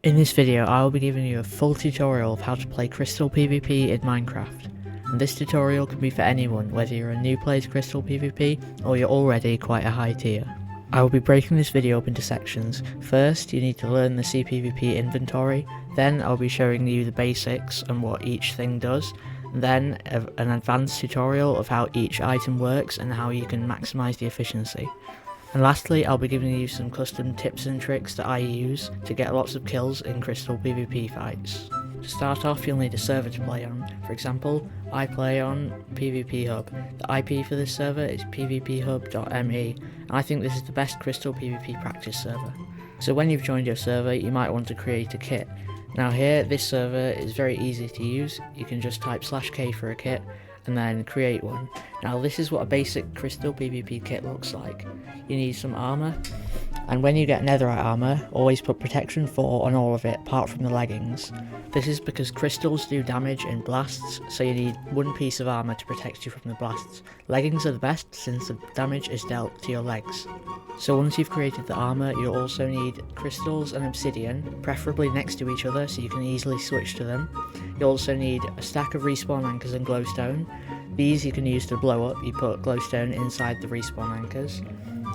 In this video, I will be giving you a full tutorial of how to play Crystal PvP in Minecraft. And this tutorial can be for anyone, whether you're a new player to Crystal PvP or you're already quite a high tier. I will be breaking this video up into sections. First, you need to learn the CPvP inventory, then I'll be showing you the basics and what each thing does, then an advanced tutorial of how each item works and how you can maximise the efficiency. And lastly, I'll be giving you some custom tips and tricks that I use to get lots of kills in Crystal PvP fights. To start off, you'll need a server to play on. For example, I play on PvP Hub. The IP for this server is pvphub.me, and I think this is the best Crystal PvP practice server. So when you've joined your server, you might want to create a kit. Now here, this server is very easy to use. You can just type /k for a kit, and then create one. Now this is what a basic Crystal PvP kit looks like. You need some armour, and when you get netherite armour, always put protection 4 on all of it apart from the leggings. This is because crystals do damage in blasts, so you need one piece of armour to protect you from the blasts. Leggings are the best since the damage is dealt to your legs. So once you've created the armour, you'll also need crystals and obsidian, preferably next to each other so you can easily switch to them. You'll also need a stack of respawn anchors and glowstone. These you can use to blow up. You put glowstone inside the respawn anchors.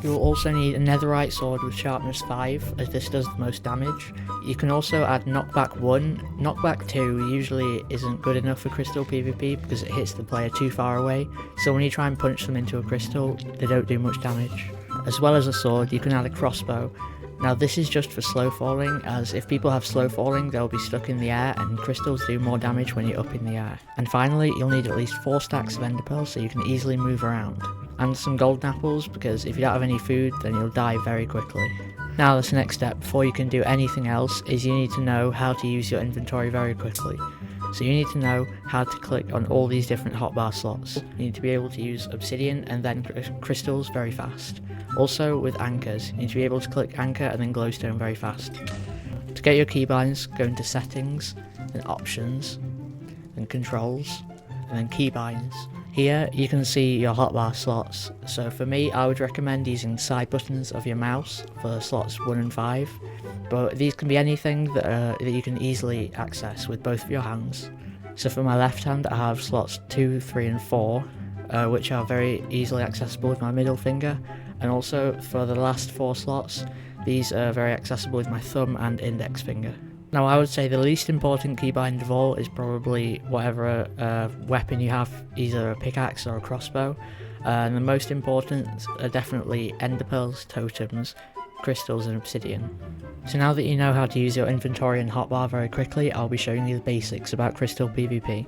You'll also need a netherite sword with sharpness 5, as this does the most damage. You can also add knockback 1. Knockback 2 usually isn't good enough for Crystal PvP because it hits the player too far away, so when you try and punch them into a crystal, they don't do much damage. As well as a sword, you can add a crossbow. Now this is just for slow falling, as if people have slow falling they'll be stuck in the air and crystals do more damage when you're up in the air. And finally, you'll need at least 4 stacks of ender pearls so you can easily move around. And some golden apples, because if you don't have any food then you'll die very quickly. Now this next step before you can do anything else is you need to know how to use your inventory very quickly. So you need to know how to click on all these different hotbar slots. You need to be able to use obsidian and then crystals very fast. Also with anchors, you need to be able to click anchor and then glowstone very fast. To get your keybinds, go into settings, then options, then controls, and then keybinds. Here you can see your hotbar slots, so for me I would recommend using side buttons of your mouse for slots 1 and 5, but these can be anything that you can easily access with both of your hands. So for my left hand I have slots 2, 3 and 4, which are very easily accessible with my middle finger, and also for the last 4 slots, these are very accessible with my thumb and index finger. Now I would say the least important keybind of all is probably whatever weapon you have, either a pickaxe or a crossbow, and the most important are definitely ender pearls, totems, crystals and obsidian. So now that you know how to use your inventory and hotbar very quickly, I'll be showing you the basics about Crystal PvP.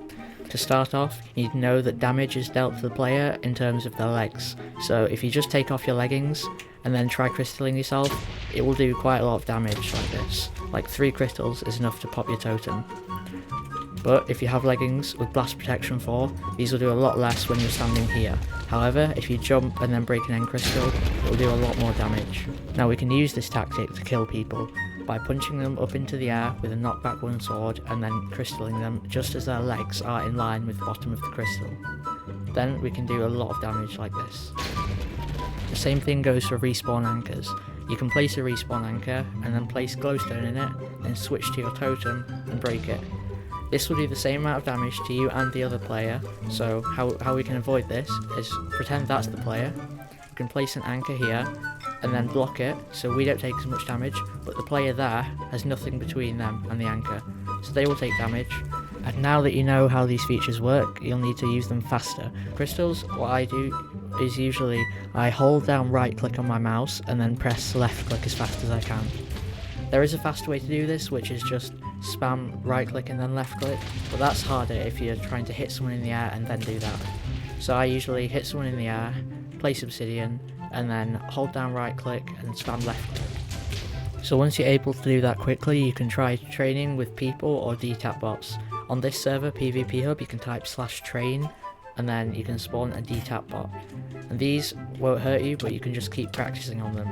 To start off, you need to know that damage is dealt to the player in terms of their legs. So if you just take off your leggings and then try crystalling yourself, it will do quite a lot of damage like this. Like 3 crystals is enough to pop your totem. But if you have leggings with blast protection 4, these will do a lot less when you're standing here. However, if you jump and then break an end crystal, it will do a lot more damage. Now we can use this tactic to kill people by punching them up into the air with a knockback 1 sword and then crystalling them just as their legs are in line with the bottom of the crystal. Then we can do a lot of damage like this. The same thing goes for respawn anchors. You can place a respawn anchor and then place glowstone in it, then switch to your totem and break it. This will do the same amount of damage to you and the other player, so how we can avoid this is pretend that's the player. You can place an anchor here and then block it so we don't take as much damage, but the player there has nothing between them and the anchor, so they will take damage. And now that you know how these features work, you'll need to use them faster. Crystals, what I do is usually I hold down right click on my mouse and then press left click as fast as I can. There is a faster way to do this, which is just spam right click and then left click, but that's harder if you're trying to hit someone in the air and then do that. So I usually hit someone in the air, place obsidian, and then hold down right click and spam left click. So once you're able to do that quickly, you can try training with people or DTAP bots. On this server, PvP Hub, you can type /train and then you can spawn a DTAP bot. And these won't hurt you, but you can just keep practicing on them.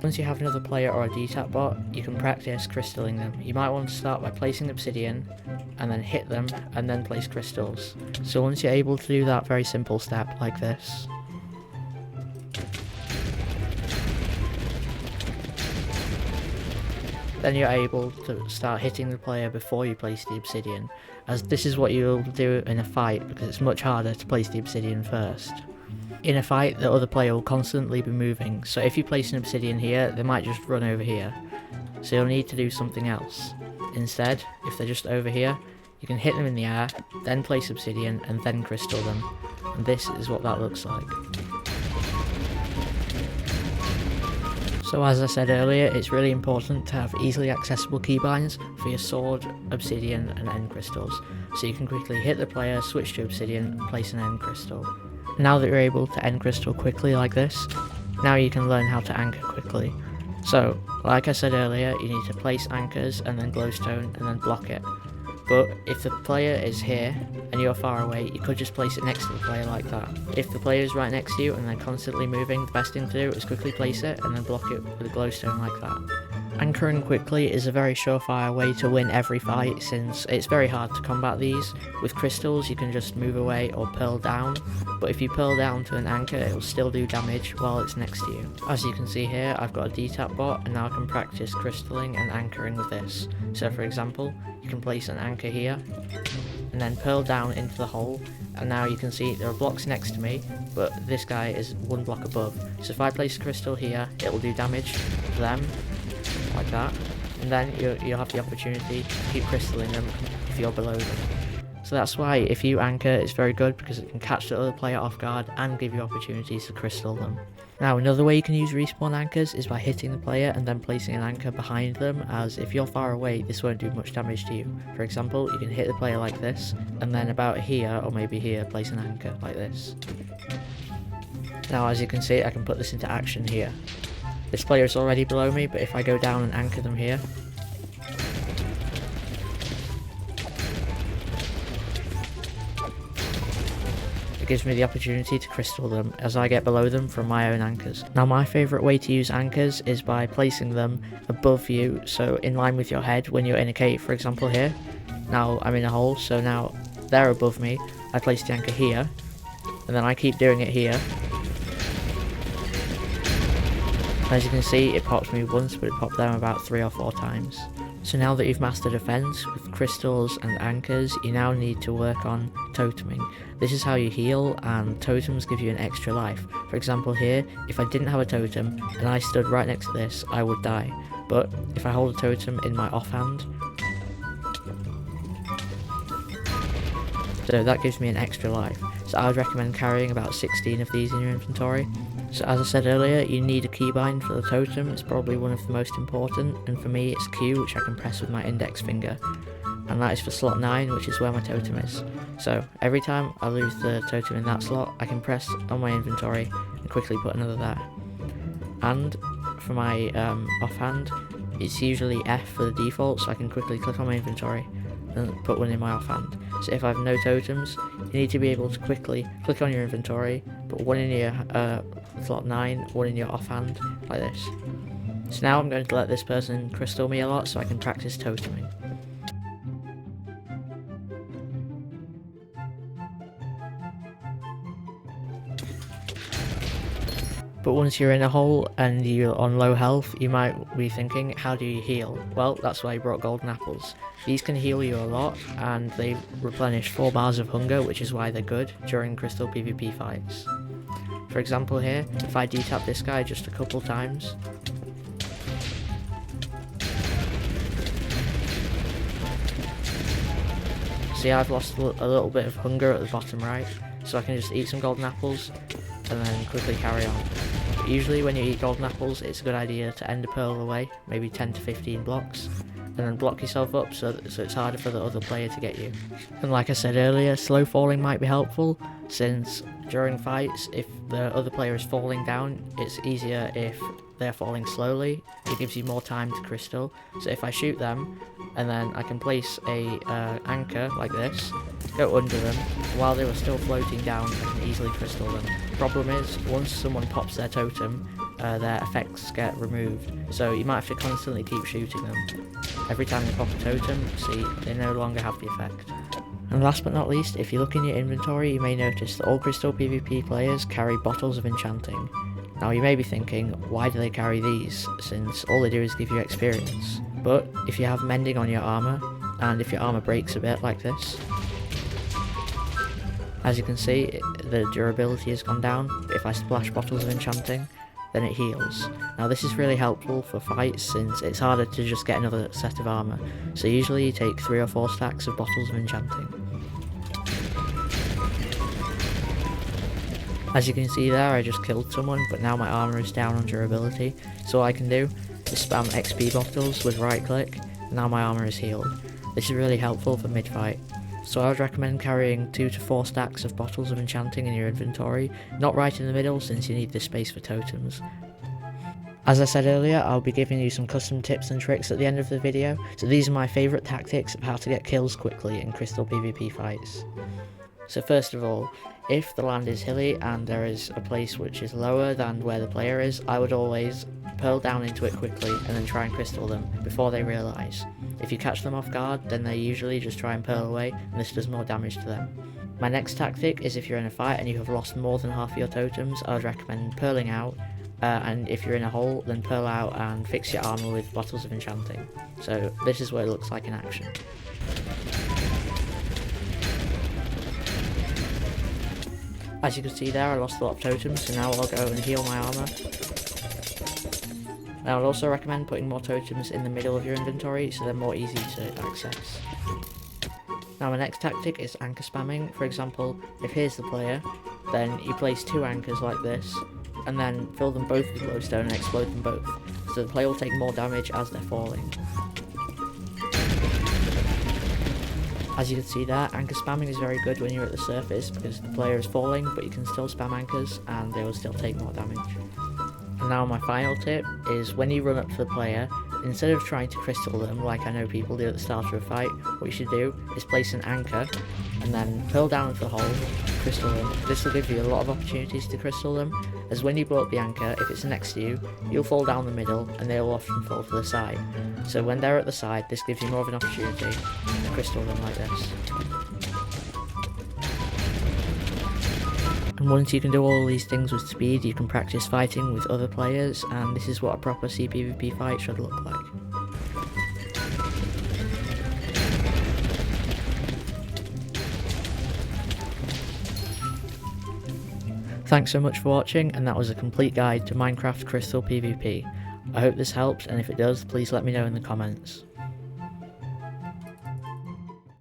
Once you have another player or a DTAP bot, you can practice crystalling them. You might want to start by placing obsidian and then hit them and then place crystals. So once you're able to do that very simple step like this, then you're able to start hitting the player before you place the obsidian, as this is what you'll do in a fight because it's much harder to place the obsidian first. In a fight, the other player will constantly be moving, so if you place an obsidian here, they might just run over here. So you'll need to do something else. Instead, if they're just over here, you can hit them in the air, then place obsidian, and then crystal them. And this is what that looks like. So as I said earlier, it's really important to have easily accessible keybinds for your sword, obsidian, and end crystals, so you can quickly hit the player, switch to obsidian, and place an end crystal. Now that you're able to end crystal quickly like this, now you can learn how to anchor quickly. So, like I said earlier, you need to place anchors and then glowstone and then block it. But if the player is here and you're far away, you could just place it next to the player like that. If the player is right next to you and they're constantly moving, the best thing to do is quickly place it and then block it with a glowstone like that. Anchoring quickly is a very surefire way to win every fight, since it's very hard to combat these. With crystals you can just move away or pearl down, but if you pearl down to an anchor it will still do damage while it's next to you. As you can see here, I've got a DTAP bot and now I can practice crystalling and anchoring with this. So for example, you can place an anchor here and then pearl down into the hole, and now you can see there are blocks next to me, but this guy is one block above. So if I place a crystal here, it will do damage to them like that, and then you'll have the opportunity to keep crystalling them if you're below them. So that's why if you anchor, it's very good because it can catch the other player off guard and give you opportunities to crystal them. Now another way you can use respawn anchors is by hitting the player and then placing an anchor behind them, as if you're far away this won't do much damage to you. For example, you can hit the player like this and then about here or maybe here place an anchor like this. Now as you can see, I can put this into action here. This player is already below me, but if I go down and anchor them here, it gives me the opportunity to crystal them as I get below them from my own anchors. Now my favourite way to use anchors is by placing them above you, so in line with your head when you're in a cave. For example here, now I'm in a hole, so now they're above me, I place the anchor here, and then I keep doing it here. As you can see, it pops me once, but it popped them about 3 or 4 times. So now that you've mastered a fence with crystals and anchors, you now need to work on toteming. This is how you heal, and totems give you an extra life. For example here, if I didn't have a totem and I stood right next to this, I would die. But if I hold a totem in my offhand, so that gives me an extra life. So I would recommend carrying about 16 of these in your inventory. So as I said earlier, you need a keybind for the totem. It's probably one of the most important, and for me it's Q, which I can press with my index finger, and that is for slot 9, which is where my totem is. So every time I lose the totem in that slot, I can press on my inventory and quickly put another there. And for my offhand, it's usually F for the default, so I can quickly click on my inventory and put one in my offhand. So if I have no totems, you need to be able to quickly click on your inventory, put one in your slot 9, one in your offhand, like this. So now I'm going to let this person crystal me a lot so I can practice toteming. But once you're in a hole and you're on low health, you might be thinking, how do you heal? Well, that's why I brought golden apples. These can heal you a lot, and they replenish 4 bars of hunger, which is why they're good during crystal PvP fights. For example here, if I detap this guy just a couple times, see I've lost a little bit of hunger at the bottom right, so I can just eat some golden apples and then quickly carry on. But usually when you eat golden apples, it's a good idea to end a pearl away, maybe 10 to 15 blocks, and then block yourself up so it's harder for the other player to get you. And like I said earlier, slow falling might be helpful, since during fights, if the other player is falling down, it's easier if they're falling slowly. It gives you more time to crystal. So if I shoot them, and then I can place a anchor like this, go under them, while they were still floating down, I can easily crystal them. The problem is, once someone pops their totem, their effects get removed, so you might have to constantly keep shooting them. Every time they pop a totem, see, they no longer have the effect. And last but not least, if you look in your inventory, you may notice that all crystal PvP players carry bottles of enchanting. Now you may be thinking, why do they carry these, since all they do is give you experience? But if you have mending on your armour, and if your armour breaks a bit like this, as you can see, the durability has gone down. If I splash bottles of enchanting, then it heals. Now this is really helpful for fights since it's harder to just get another set of armour. So usually you take 3 or 4 stacks of bottles of enchanting. As you can see there, I just killed someone, but now my armour is down on durability. So all I can do is spam XP bottles with right click, and now my armour is healed. This is really helpful for mid-fight. So I would recommend carrying 2 to 4 stacks of bottles of enchanting in your inventory, not right in the middle since you need the space for totems. As I said earlier, I'll be giving you some custom tips and tricks at the end of the video, so these are my favourite tactics of how to get kills quickly in Crystal PvP fights. So first of all, if the land is hilly and there is a place which is lower than where the player is, I would always pearl down into it quickly and then try and crystal them before they realise. If you catch them off guard, then they usually just try and pearl away, and this does more damage to them. My next tactic is if you're in a fight and you have lost more than half your totems, I would recommend pearling out, and if you're in a hole, then pearl out and fix your armour with bottles of enchanting. So this is what it looks like in action. As you can see there, I lost a lot of totems, so now I'll go and heal my armour. Now I'd also recommend putting more totems in the middle of your inventory so they're more easy to access. Now my next tactic is anchor spamming. For example, if here's the player, then you place 2 anchors like this, and then fill them both with glowstone and explode them both, so the player will take more damage as they're falling. As you can see there, anchor spamming is very good when you're at the surface because the player is falling, but you can still spam anchors and they will still take more damage. And now my final tip is when you run up to the player, instead of trying to crystal them like I know people do at the start of a fight, what you should do is place an anchor and then pearl down into the hole, crystal them. This will give you a lot of opportunities to crystal them, as when you blow up the anchor, if it's next to you, you'll fall down the middle and they will often fall to the side. So when they're at the side, this gives you more of an opportunity to crystal them like this. And once you can do all these things with speed, you can practice fighting with other players, and this is what a proper CPvP fight should look like. Thanks so much for watching, and that was a complete guide to Minecraft Crystal PvP. I hope this helps, and if it does, please let me know in the comments.